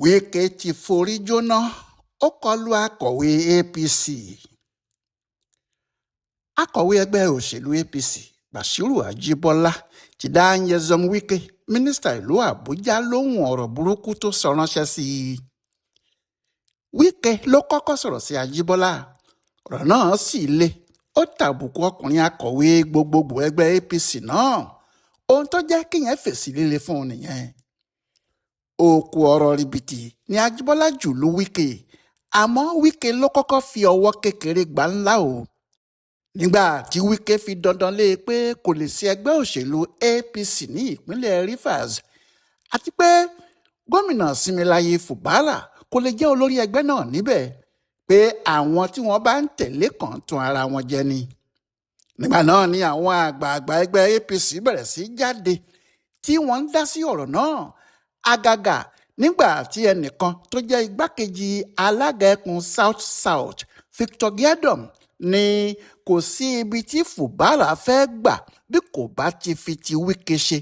Wike ti forí jóná ó kọlu akọ̀wé APC. Akọ̀wé ẹgbẹ́ òṣèlú APC Bashiru Ajíbọ́lá ti dá Nyesom Wike mínísítà ìlú Àbújá lóhùn ọ̀rọ̀ burúkú tó sọ ránṣẹ́ sí i. Wike ló kọ́kọ́ sọ̀rọ̀ sí Ajíbọ́lá, ọ̀rọ̀ náà sì le, ó tàbùkù ọkùnrin akọ̀wé gbogbogbò ẹgbẹ́ APC náà. Ohun tó jẹ́ kíyẹn fèsì líle fún un nìyẹn. Òkú ọ̀rọ̀ ribiti ni Ajíbọ́lá jù lu Wike, àmọ́ Wike ló kọ́kọ́ fi ọwọ́ kékeré gbà ńlá o. Nígbà tí Wike fi dandan lé e pé kò lè sí ẹgbẹ́ òṣèlú APC ní ìpínlẹ̀ Rivers àti pé gómìnà Similaye FUBARA kò lè jẹ́ olórí ẹgbẹ́ náà níbẹ̀, pé àwọn tí wọ́n bá ń tẹ̀lé kàn tún ara wọn jẹ ni. Nígbà náà ni àwọn àgbààgbà ẹgbẹ́ APC bẹ̀rẹ̀ sí jáde tí wọ́n ń dá sí ọ̀rọ̀ náà. Àgàgà nígbà tí ẹnìkan tó jẹ́ igbákejì alága ẹkùn South Victor Giadom ní kò sí ibi tí FUBARA fẹ́ gbà bí kò bá ti fi ti Wike ṣe,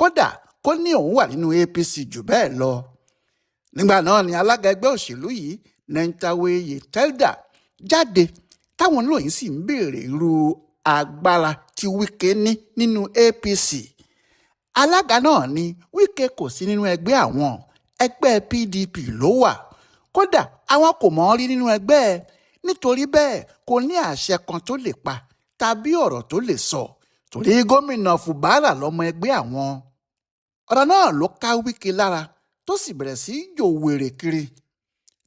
kódà kó ní òun wà nínú APC jù bẹ́ẹ̀ lọ. Nígbà náà ni alága ẹgbẹ́ òṣèlú yìí Nentawe Yetelda jáde táwọn olóyìn sì ń béèrè irú agbára tí Wike ní nínú APC. Alága náà ní Wike kò sí nínú ẹgbẹ́ àwọn, ẹgbẹ́ PDP ló wà, kódà àwọn kò mọ̀ ọ́n rí nínú ẹgbẹ́, nítorí bẹ́ẹ̀ kò ní àṣẹ kan tó lè pa tàbí ọ̀rọ̀ tó lè sọ, torí gómìnà FUBARA lọ́mọ ẹgbẹ́ àwọn. Ọ̀rọ̀ náà ló ká Wike lára tó sì bẹ̀rẹ̀ sí í jò wèrè kiri.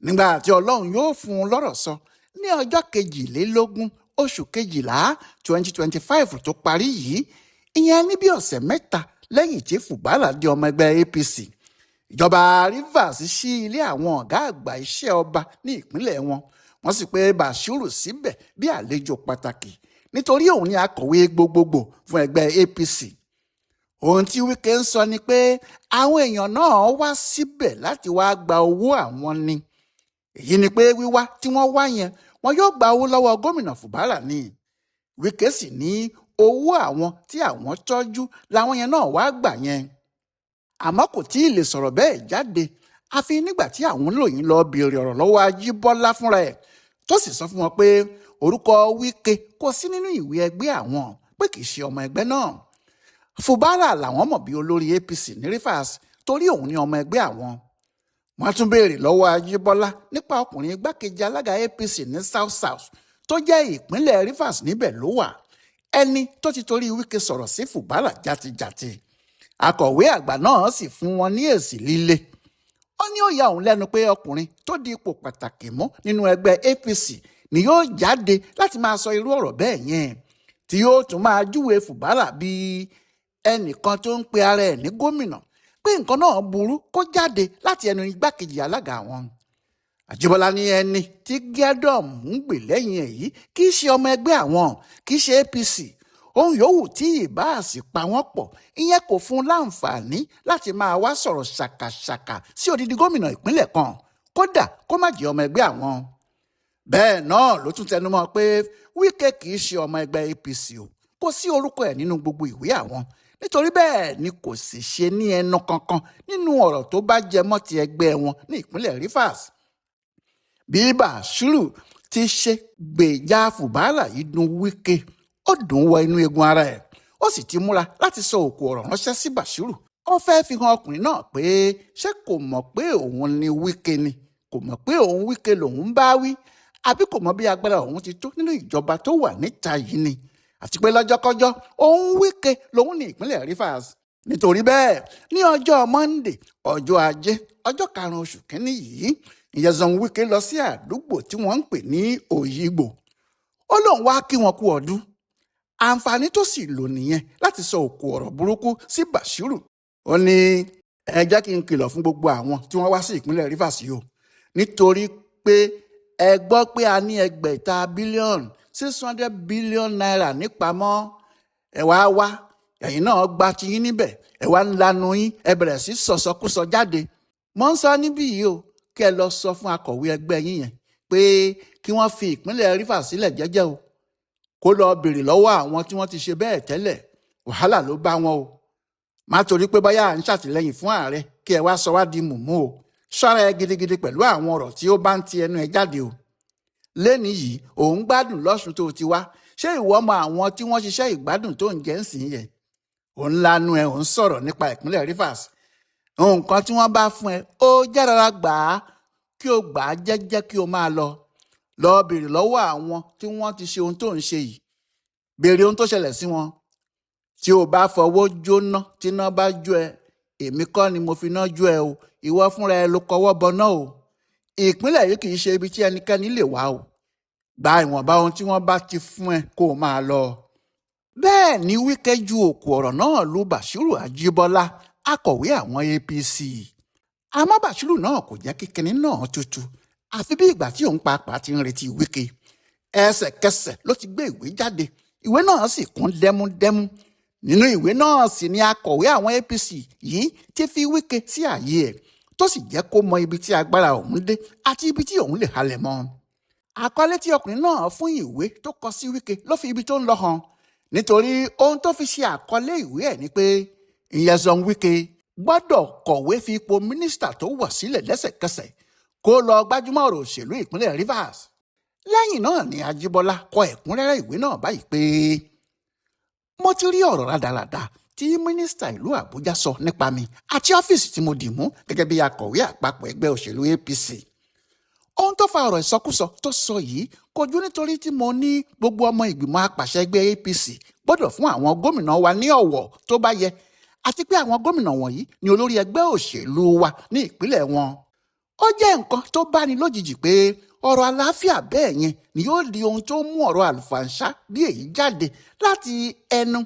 Nígbà tí Ọlọ́run yóò fún un lọ́rọ̀ sọ ní ọjọ́ 22 oṣù kejìlá 2025 tó parí yìí, ìyẹn ní bí ọ̀sẹ̀ mẹ́ta lẹ́yìn tí FUBARA di ọmọ ẹgbẹ́ APC, ìjọba Rivers ṣí ilé àwọn ọ̀gá àgbà iṣẹ́ ọba ní ìpínlẹ̀ wọn. Wọ́n sì pè Bashiru síbẹ̀ bí àlejò pàtàkì nítorí òun ni akọ̀wé gbogbogbò fún ẹgbẹ́ APC. Ohun tí Wike ń sọ ni pé àwọn èèyàn náà wá síbẹ̀ láti wá gba owó àwọn ni. Èyí ni pé wíwá tí wọ́n wá yẹn wọn yóò gba owó lọ́wọ́ gómìnà FUBARA ni. Wike sì ní owó àwọn tí àwọn tọ́jú làwọn yẹn náà wá gbà yẹn. Àmọ́ kò tí ì lè sọ̀rọ̀ bẹ́ẹ̀ jáde àfi nígbà tí àwọn olóyìn lọ béèrè ọ̀rọ̀ lọ́wọ́ Ajíbọ́lá fúnra ẹ̀ tó sì sọ fún wọn pé orúkọ Wike kò sí nínú ìwé ẹgbẹ́ àwọn, pé kì í ṣe ọmọ ẹgbẹ́ náà. FUBARA làwọn mọ̀ bí olórí APC ní Rivers torí òun ní ọmọ ẹgbẹ́ àwọn. Wọ́n tún béèrè lọ́wọ́ Ajíbọ́lá nípa ọkùnrin igbákejì alága APC ní South tó jẹ́ ìpínlẹ̀ Rivers, níbẹ̀ ló wà, ẹni tó ti torí Wike sọ̀rọ̀ sí FUBARA játijàti. Akọ̀wé àgbà náà sì fún wọn ní èsì líle. Ó ní ó yà òun lẹ́nu pé ọkùnrin tó di ipò pàtàkì mú nínú ẹgbẹ́ APC ni yóò jáde láti máa sọ irú ọ̀rọ̀ bẹ́ẹ̀ yẹn, tí yóò tún máa júwe FUBARA bíi ẹnìkan tó ń pe ara ẹ̀ ní gómìnà, pé nǹkan náà burú kó jáde láti ẹnu igbákejì alága àwọn. Ajíbọ́lá ní ẹni tí Giadom ń gbè lẹ́yìn èyí kì í ṣe ọmọ ẹgbẹ́ àwọn, kì í ṣe APC. Ohun yòówù tí ìbáàsì pa wọ́n pọ̀, ìyẹn kò fún un láǹfààní láti máa wá sọ̀rọ̀ ṣàkàṣàkà sí odidi gómìnà ìpínlẹ̀ kan, kódà kó má jẹ́ ọmọ ẹgbẹ́ àwọn. Bẹ́ẹ̀ náà ló tún tẹnumọ́ pé Wike kì í ṣe ọmọ ẹgbẹ́ APC o, kò sí orúkọ ẹ̀ nínú gbogbo ìwé àwọn, nítorí bẹ́ẹ̀ ni kò sì ṣe ní ẹnu kankan nínú ọ̀rọ̀ tó bá jẹ mọ́ ti ẹgbẹ́ wọn ní ìpínlẹ̀ Rivers. Bí Bashiru ti ṣe gbèjà FUBARA yìí dùn Wike, ó dùn wọ inú eegun ara ẹ̀, ó sì ti múra láti sọ òkú ọ̀rọ̀ ránṣẹ́ sí Bashiru. Ó fẹ́ fi hàn ọkùnrin náà pé ṣé kò mọ̀ pé òun ni Wike ni, kò mọ̀ pé òun Wike lòun bá wí, àbí kò mọ̀ bí agbára òun ti tó nínú ìjọba tó wà níta yìí ni, àti pé lọ́jọ́kọ́jọ́ òun Wike lòun ní ìpínlẹ̀ Rivers. Nítorí bẹ́ẹ̀ ní ọjọ́ Monday, ọjọ́ Ajé, ọjọ́ 5 oṣù kínní yìí, Nyesom Wike lọ sí àdúgbò tí wọ́n ń pè ní Oyigbo. Ó lóun wá kí wọn kú ọdún. Àǹfààní tó sì lò nìyẹn láti sọ òkú ọ̀rọ̀ burúkú sí Bashiru. Ó ní ẹ jẹ́ kí n kìlọ̀ fún gbogbo àwọn tí wọ́n wá sí ìpínlẹ̀ Rivers yìí o, nítorí pé ẹ gbọ́ pé a ní ẹgbẹ̀ta bílíọ̀nù 600 billion naira nípamọ́. Ẹ wá ẹ̀yin náà gba tiyín níbẹ̀, ẹ wá ń lanu yín, ẹ bẹ̀rẹ̀ sí sọ̀sọkúsọ jáde. Mo ń sọ níbí yìí o, kí ẹ lọ sọ fún akọ̀wé ẹgbẹ́ yín yẹn pé kí wọ́n fi ìpínlẹ̀ Rivers sílẹ̀ jẹ́jẹ́ o, kó lọ béèrè lọ́wọ́ àwọn tí wọ́n ti ṣe bẹ́ẹ̀ tẹ́lẹ̀, wàhálà ló bá wọn o. Má torí pé báyà ń ṣàtìlẹ́yìn fún ààrẹ kí ẹ wá sọ wá di mùmú o, ṣọ́ra ẹ gidigidi pẹ̀lú àwọn ọ̀rọ̀ tí ó bá ń ti ẹnu ẹ jáde o. lẹ́ni yìí òun gbádùn lọ́sùn tó ti wá, ṣé ìwọ mọ àwọn tí wọ́n ṣiṣẹ́ ìgbádùn tó ń jẹ́ ń sìn yẹn? òun lanu ẹ òun sọ̀rọ̀ nípa ìpínlẹ̀ Rivers. nǹkan tí wọ́n bá fún ẹ ó jẹ́rara gbà á, kí o gbà á jẹ́jẹ́ kí o máa lọ béèrè lọ́wọ́ àwọn tí wọ́n ti ṣe ohun tó ń ṣe yìí, béèrè ohun tó ṣẹlẹ̀ sí wọn. tí o bá fọwọ́ jóná tíná bá jó ẹ, èmi kọ́ ni mo fi iná jó ẹ o, ìwọ fúnra ẹ ló kọwọ́ bọná o. ìpínlẹ̀ yìí kì í ṣe ibi tí ẹnikẹ́ni lè wá o. gba ìwọ̀nba ohun tí wọ́n bá ti fún ẹ kó o máa lọ. bẹ́ẹ̀ ni Wike ju òkú ọ̀rọ̀ náà lu Bashiru Ajíbọ́lá, akọ̀wé àwọn APC. àmọ́ Bashiru náà kò jẹ́ kí kinní náà tutù, àfi bí ìgbà tí òun pàápàá ti ń retí Wike. ẹsẹ̀kẹsẹ̀ ló ti gbé ìwé jáde, ìwé náà sì kún dẹ́múdẹ́mú. nínú ìwé náà sì ni akọ̀wé àwọn APC yìí ti fi Wike sí ààyè ẹ̀, tó sì jẹ́ kó mọ ibi tí agbára òun dé àti ibi tí òun lè halẹ̀ mọ́. àkọlé tí ọkùnrin náà fún ìwé tó kọ sí Wike ló fi ibi tó ń lọ hàn, nítorí ohun tó fi ṣe àkọlé ìwé ẹ̀ ni pé Nyesom Wike gbọ́dọ̀ kọ̀wé fi ipò mínísítà tó wọ̀ sílẹ̀ lẹ́sẹ̀kẹsẹ̀ kó lọ gbájúmọ́ ọ̀rọ̀ òṣèlú ìpínlẹ̀ Rivers. lẹ́yìn náà ni Ajíbọ́lá kọ ẹ̀kúnrẹ́rẹ́ ìwé náà báyìí pé mo ti rí ọ̀rọ̀ rádaràda tí mínísítà ìlú Àbújá sọ nípa mi àti ọ́fíìsì tí mo dì mú gẹ́gẹ́ bí akọ̀wé àpapọ̀ ẹgbẹ́ òṣèlú APC. ohun tó fa ọ̀rọ̀ ìsọkúsọ tó sọ yìí kò jú nítorí tí mo ní gbogbo ọmọ ìgbìmọ̀ apàṣẹ ẹgbẹ́ APC gbọ́dọ̀ fún àwọn gómìnà wa ní ọ̀wọ̀ tó bá yẹ, àti pé àwọn gómìnà wọ̀nyí ni olórí ẹgbẹ́ òṣèlú wa ní ìpínlẹ̀ wọn. ó jẹ́ nǹkan tó báni lójijì pé ọ̀rọ̀ àlàáfíà bẹ́ẹ̀ yẹn ni yóò di ohun tó mú ọ̀rọ̀ àlùfàǹṣá bí èyí jáde láti ẹnu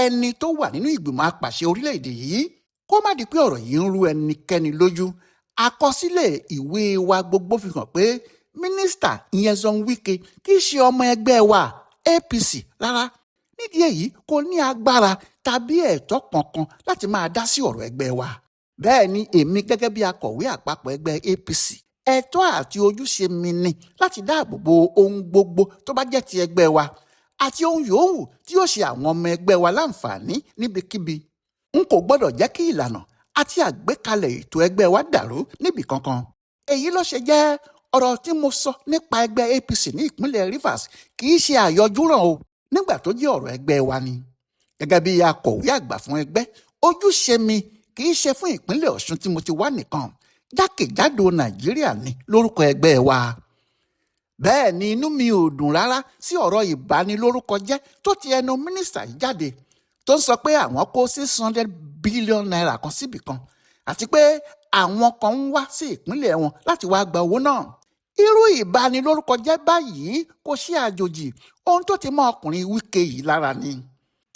ẹni tó wà nínú ìgbìmọ̀ apàṣẹ orílẹ̀-èdè yìí. kó má di pé ọ̀rọ̀ yìí ń rú ẹnikẹ́ni lójú, àkọsílẹ̀ ìwé wa gbogbo fi hàn pé mínísítà Nyesom Wike kì í ṣe ọmọ ẹgbẹ́ wa APC rárá. nídìí èyí kò ní agbára tàbí ẹ̀tọ́ kankan láti máa dá sí ọ̀rọ̀ ẹgbẹ́ wa. bẹ́ẹ̀ ni èmi gẹ́gẹ́ bí akọ̀wé àpapọ̀ ẹgbẹ́ APC, ẹ̀tọ́ àti ojúṣe mi ni láti dáàbò bo ohun gbogbo tó bá jẹ́ ti ẹgbẹ́ wa àti ohun yòówù tí yóò ṣe àwọn ọmọ ẹgbẹ́ wa láǹfààní níbikíbi. n kò gbọ́dọ̀ jẹ́ kí ìlànà àti àgbékalẹ̀ ètò ẹgbẹ́ wa dàrú níbì kankan. èyí ló ṣe jẹ́ ọ̀rọ̀ tí mo sọ nípa ẹgbẹ́ APC ní ìpínlẹ̀ Rivers kì í ṣe àyọjúràn o, nígbà tó jẹ́ ọ̀rọ̀ ẹgbẹ́ wa ni. gẹ́gẹ́ bí akọ̀wé àgbà fún ẹgbẹ́, ojúṣe mi kì í ṣe fún ìpínlẹ̀ Ọ̀ṣun tí mo ti wá nìkan, jákèjádò Nàìjíríà ni lórúkọ ẹgbẹ́ wa. bẹ́ẹ̀ ni inú mi ò dùn rárá sí ọ̀rọ̀ ìbanilórúkọjẹ́ tó ti ẹnu mínísítà yìí jáde, tó ń sọ pé àwọn kó 600 billion naira kan síbì kan àti pé àwọn kan ń wá sí ìpínlẹ̀ wọn láti wá gba owó náà. irú ìbanilórúkọjẹ́ báyìí kò ṣe àjòjì, ohun tó ti mọ́ ọkùnrin Wike yìí lára ni.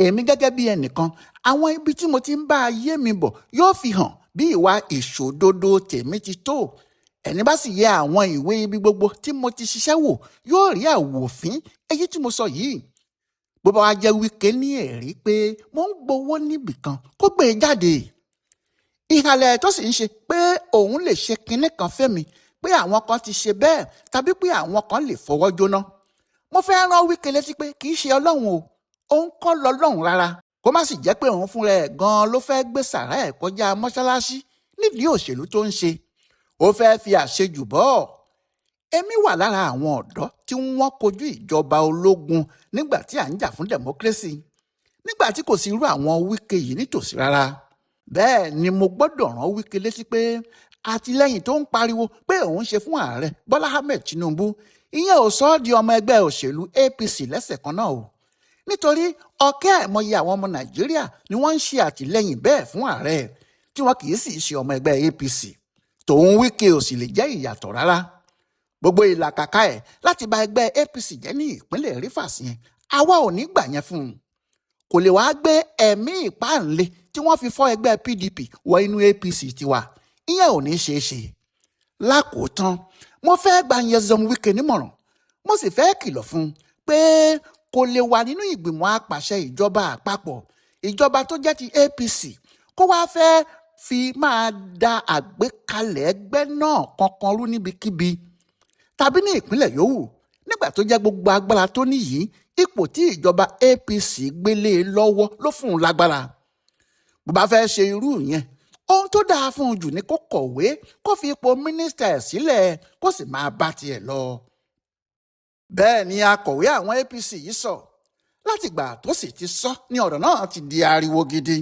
èmi gẹ́gẹ́ bí ẹnìkan, àwọn ibi tí mo ti ń bá ayé mi bọ̀ yóò fi hàn bí ìwà ìṣòdodo tèmi ti tó. ẹni bá sì yẹ àwọn ìwé ibi gbogbo tí mo ti ṣiṣẹ́ wò yóò rí àwòfín èyí tí mo sọ yìí. bó bá wá jẹ́ Wike ní ẹ̀rí pé mo ń gbowó níbì kan, kó gbé e jáde. ìhàlẹ̀ tó sì ń ṣe pé òun lè ṣe kinní kan fẹ́mi, pé àwọn kan ti ṣe bẹ́ẹ̀ tàbí pé àwọn kan lè fọwọ́ jóná. mo fẹ́ rán Wike létí pé kì í ṣe Ọlọ́run o, òun kọ́ lọ́lọ́run rárá. kó má sì jẹ́ pé òun fúnra ẹ̀ gan-an ló fẹ́ gbé sàrá ẹ̀ kọjá mọ́ṣáláṣí nídìí òṣèlú tó ń ṣe. ó fẹ́ fi àṣejù bọ́. èmi wà lára àwọn ọ̀dọ́ tí wọ́n kojú ìjọba ológun nígbà tí à ń jà fún democracy, nígbà tí kò sí irú àwọn Wike yìí nítòsí rárá. bẹ́ẹ̀ ni mo gbọ́dọ̀ rán Wike létí pé àtìlẹ́yìn tó ń pariwo pé òun ṣe fún ààrẹ Bọ́lá Ahmed Tinubu, ìyẹn ò sọ ọ́ di ọmọ ẹgbẹ́ òṣèlú APC lẹ́sẹ̀ kan náà o. nítorí ọ̀kẹ́ àìmọye àwọn ọmọ Nàìjíríà ni wọ́n ń ṣe àtìlẹ́yìn bẹ́ẹ̀ fún ààrẹ tí wọn kì í sì ṣe ọmọ ẹgbẹ́ APC. tòun Wike ò sì lè jẹ́ ìyàtọ̀ rárá. gbogbo ìlàkàkà ẹ̀ láti bà ẹgbẹ́ APC jẹ́ ní ìpínlẹ̀ Rivers yẹn, àwa ò ní gbà yẹn fún un. kò lè wá gbé ẹ̀mí ìpáǹle tí wọ́n fi fọ́ ẹgbẹ́ PDP wọ inú APC tiwa, ìyẹn ò ní ṣeé ṣe. lákòótán mo fẹ́ gba Nyesom Wike nímọ̀ràn, mo sì fẹ́ kìlọ̀ fún un pé kò lè wà nínú ìgbìmọ̀ apàṣẹ ìjọba àpapọ̀, ìjọba tó jẹ́ ti APC, kó wá fẹ́ fi máa da àgbékalẹ̀ ẹgbẹ́ náà kankan rú níbikíbi tàbí ní ìpínlẹ̀ yòówù. nígbà tó jẹ́ gbogbo agbára tó ní yìí, ipò tí ìjọba APC gbélé lọ́wọ́ ló fún un lágbára. bó bá fẹ́ ṣe irú yẹn, ó ohun tó dáa fún un jù ni kó kọ̀wé kó fi ipò mínísítà ẹ̀ sílẹ̀ kó sì máa bá tiẹ̀ lọ. bẹ́ẹ̀ ni akọ̀wé àwọn APC yìí sọ. látìgbà tó sì ti sọ ni ọ̀rọ̀ náà ti di ariwo gidi.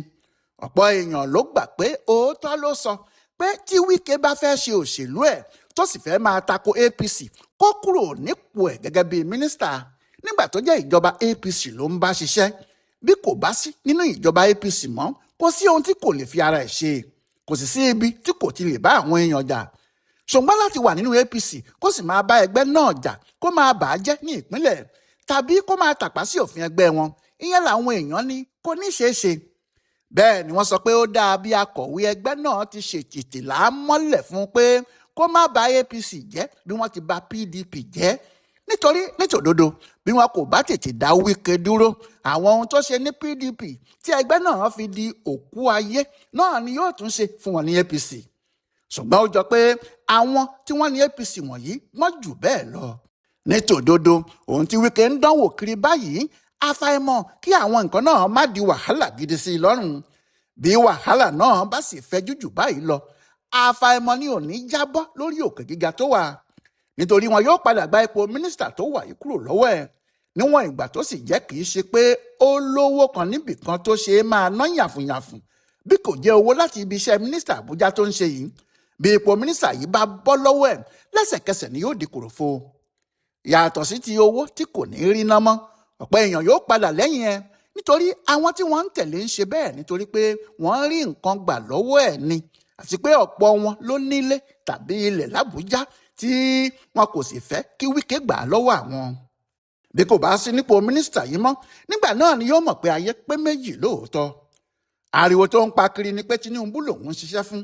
ọ̀pọ̀ èèyàn ló gbà pé òótọ́ ló sọ pé tí Wike bá fẹ́ ṣe òṣèlú ẹ̀ tó sì fẹ́ máa tako APC kó kúrò nípò ẹ̀ gẹ́gẹ́ bíi mínísítà nígbà tó jẹ́ ìjọba APC ló ń bá ṣiṣẹ́. bí kò bá sí nínú ìjọba APC mọ́ kò sí ohun tí kò lè fi ara ẹ̀ ṣe, kò sì sí ibi tí kò ti lè bá àwọn èèyàn jà. ṣùgbọ́n láti wà nínú APC kó sì máa bá ẹgbẹ́ náà jà kó máa bà á jẹ́ ní ìpínlẹ̀ tàbí kó máa tàpá sí òfin ẹgbẹ́ wọn, ìyẹn làwọn èèyàn ní kò ní ṣeé ṣe. bẹ́ẹ̀ ni wọ́n sọ pé ó dáa bí akọ̀wé ẹgbẹ́ náà ti ṣètìtì láàmọ́lẹ̀ fún un pé kó má bà APC jẹ́ bí wọ́n ti bà PDP jẹ́, nítorí nítòdodo bí wọn kò bá tètè dá Wike dúró àwọn ohun tó ṣe ní PDP tí ẹgbẹ́ náà fi di òkú ayé náà ni yóò tún ṣe fún wọn ní APC. ṣùgbọ́n ó jọ pé àwọn tí wọ́n ní APC wọ̀nyí wọ́n jù bẹ́ẹ̀ lọ. nítòdodo ohun tí Wike ń dánwò kiri báyìí àfàìmọ̀ kí àwọn nǹkan náà má di wàhálà gidi sí i lọ́rùn. bí wàhálà náà bá sì fẹjú jù báyìí lọ àfàìmọ̀ ni ò ní jábọ́ lórí òkè gíga tó wà, nítorí wọn yóò padà gba ipò mínísítà tó wà yìí kúrò lọ́wọ́ ẹ̀ níwọ̀n ìgbà tó sì jẹ́ kì í ṣe pé ó lówó kan níbì kan tó ṣe é máa ná yàfùnyàfùn bí kò jẹ́ owó láti ibi iṣẹ́ mínísítà Àbújá tó ń ṣe yìí. bí ipò mínísítà yìí bá bọ́ lọ́wọ́ ẹ̀ lẹ́sẹ̀kẹsẹ̀ ni yóò di kòròfo. yàtọ̀ sí ti owó tí kò ní rí ná mọ́, ọ̀pọ̀ èèyàn yóò padà lẹ́yìn ẹ̀ nítorí àwọn tí wọ́n ń tẹ̀lé ń ṣe bẹ́ẹ̀ nítorí pé wọ́n rí nǹkan gbà lọ́wọ́ ẹ̀ ni, àti pé ọ̀pọ̀ wọn ló nílé tàbí ilẹ̀ l'Àbújá tí wọn kò sì fẹ́ kí Wike gbà á lọ́wọ́ àwọn. bí kò bá sí nípò mínísítà yìí mọ́ nígbà náà ni yóò mọ̀ pé ayé pé méjì lóòótọ́. ariwo tó ń pa kiri ni pé Tinubu lòun ń ṣiṣẹ́ fún,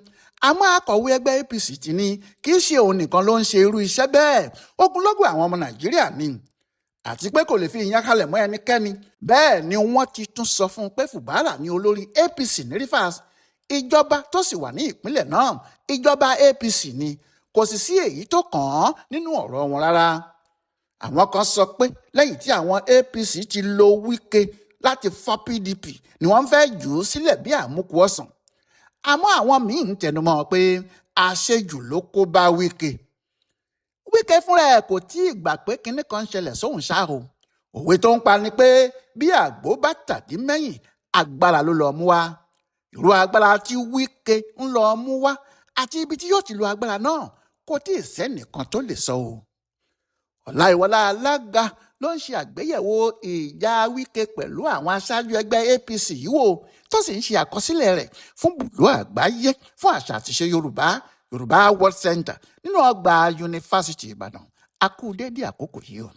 àmọ́ akọ̀wé ẹgbẹ́ APC ti ní kì í ṣe òun nìkan ló ń ṣe irú iṣẹ́ bẹ́ẹ̀, ogunlọ́gọ̀ àwọn ọmọ Nàìjíríà ni, àti pé kò lè fi ìyẹn kalẹ̀ mọ́ ẹnikẹ́ni. bẹ́ẹ̀ ni wọ́n ti tún sọ fún un pé FUBARA ni olórí APC ní Rivers, ìjọba tó sì wà ní ìpínlẹ̀ náà ìjọba APC ni, kò sì sí èyí tó kàn án nínú ọ̀rọ̀ wọn rárá. àwọn kan sọ pé lẹ́yìn tí àwọn APC ti lo Wike láti fọ́ PDP ni wọ́n fẹ́ jù ú sílẹ̀ bí àmúkù ọ̀sán. àmọ́ àwọn míì ń tẹnumọ́ pé àṣejù ló kó bá Wike. Wike fúnra ẹ̀ kò tí ì gbà pé kinní kan ń ṣẹlẹ̀ sóhun ṣá o. òwe tó ń pa ni pé bí àgbò bá tàdí mẹ́yìn agbára ló lọ mú wá. irú agbára tí Wike ń lọ mú wá àti ibi tí yóò ti lo agbára náà kò tí ì sẹ́nìkan tó lè sọ o. Ọláìwọlá Alága ló ń ṣe àgbéyẹ̀wò ìjà Wike pẹ̀lú àwọn aṣáájú ẹgbẹ́ APC yìí wò tó sì ń ṣe àkọsílẹ̀ rẹ̀ fún bùdó àgbáyé fún àṣà àtiṣe Yorùbá World Center nínú ọgbà Yunifásitì Ìbàdàn. a kú dédé àkókò yìí o.